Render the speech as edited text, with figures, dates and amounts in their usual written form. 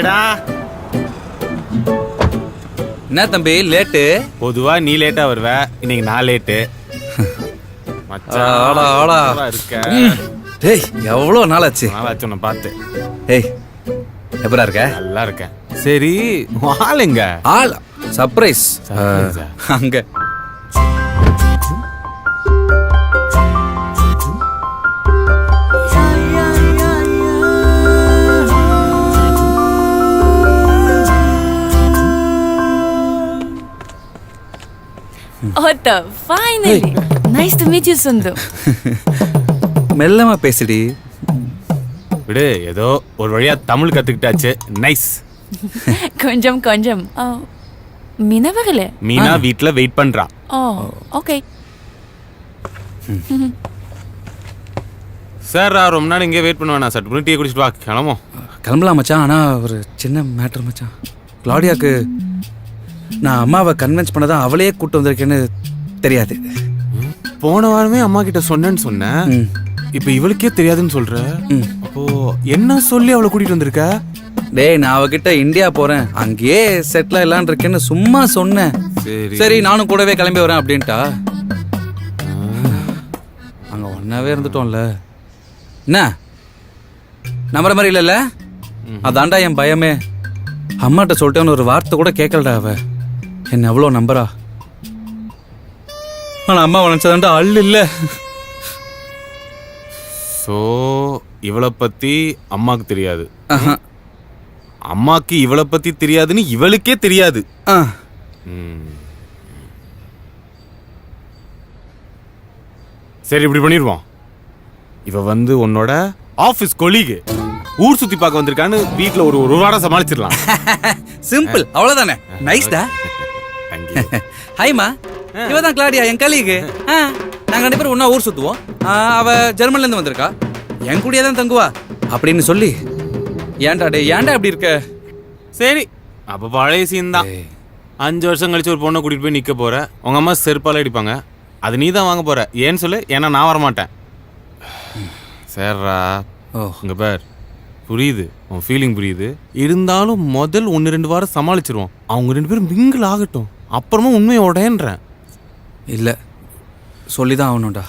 ஹாய்டா. என்ன தம்பி லேட்டு? பொதுவா நீ லேட்டா வருவ, இன்னைக்கு நான் லேட்டு. இருக்க டேய் எவ்வளோ நாளாச்சு நாளாச்சு உன்னை பார்த்து. ஏய் எப்படா இருக்க? நல்லா இருக்கேன். சரி ஆளுங்க ஆள் சர்ப்ரைஸ் அங்க. Otta, finally. Nice to meet you, Sundu. மெல்லமா பேசுடி. விடு, ஏதோ ஒரு வழியா தமிழ் கத்துக்கிட்டாச்சு. நைஸ். கொஞ்சம் மீனா வரல. மீனா வீட்ல வெயிட் பண்றா. ஓகே. சார் ரொம்ப நாள் இங்கே வெயிட் பண்ணுவேன். நான் சட்டு டீ குடிச்சிட்டு வா, கிளம்பும். கிளம்பலாம் மச்சான். ஆனா ஒரு சின்ன மேட்டர் மச்சான். கிளாடியாக்கு நான் அம்மாவை கன்வின்ஸ் பண்ணதான் அவளையே கூட்டு வந்திருக்கேன்னு தெரியாது. போன வாரமே அம்மா கிட்ட சொன்னேன்னு சொன்னேன். இப்ப இவளுக்கே தெரியாதுன்னு சொல்ற. அப்போ என்ன சொல்லி அவளை கூட்டிட்டு வந்திருக்க? டேய் நான் அவகிட்ட இந்தியா போறேன், அங்கேயே செட்டில் ஆயிடலான் இருக்கேன்னு சும்மா சொன்னேன். சரி நானும் கூடவே கிளம்பி வரேன் அப்படின்ட்டா. அங்க ஒன்னாவே இருந்துட்டோம்ல. என்ன நம்புற மாதிரி இல்லைல்ல? அதான்டா என் பயமே. அம்மாட்ட சொல்லிட்டேன்னு ஒரு வார்த்தை கூட கேட்கலடா அவ. என்ன எவ்வளோ நம்புறா. ஆனா அம்மா நினைச்சதாண்டா அள்ளு இல்ல. சோ இவளை பத்தி அம்மாக்கு தெரியாது, அம்மாக்கு இவளை பத்தி தெரியாதுன்னு இவளுக்கே தெரியாது. சரி இப்படி பண்ணிடுவோம். இவ வந்து உன்னோட ஆபீஸ் கொலீக், ஊர் சுத்தி பார்க்க வந்திருக்கான்னு வீட்டுல ஒரு வாரம் சமாளிச்சிடலாம். சிம்பிள், அவ்வளவுதானே. நைஸ்டா. ஹைமா, இவதான் கிளாடியா, என் கலீகு. நாங்க 2 பேரும் ஒன்னா ஊர் சுத்துவோம். அவ ஜெர்மன்ல இருந்து வந்திருக்கா, என் கூடயே தான் தங்குவா அப்படின்னு சொல்லி. ஏன்டா டே ஏன்டா அப்படி இருக்க? சரி அப்ப பழைய சீன் தான். 5 வருஷம் கழிச்சு ஒரு பொண்ணை கூட்டிட்டு போய் நிக்க போற. உங்க அம்மா செருப்பால அடிப்பாங்க, அது நீ தான் வாங்க போற. ஏன்னு சொல்லு, ஏன்னா நான் வரமாட்டேன். சரிடா, இங்க பார், புரியுது உன் ஃபீலிங் புரியுது. இருந்தாலும் முதல் 1-2 வாரம் சமாளிச்சிருவோம். அவங்க 2 பேரும் மிங்கிள் ஆகட்டும், அப்புறமா உண்மையை உடன்றேன். இல்ல சொல்லிதான் ஆகணும்டா.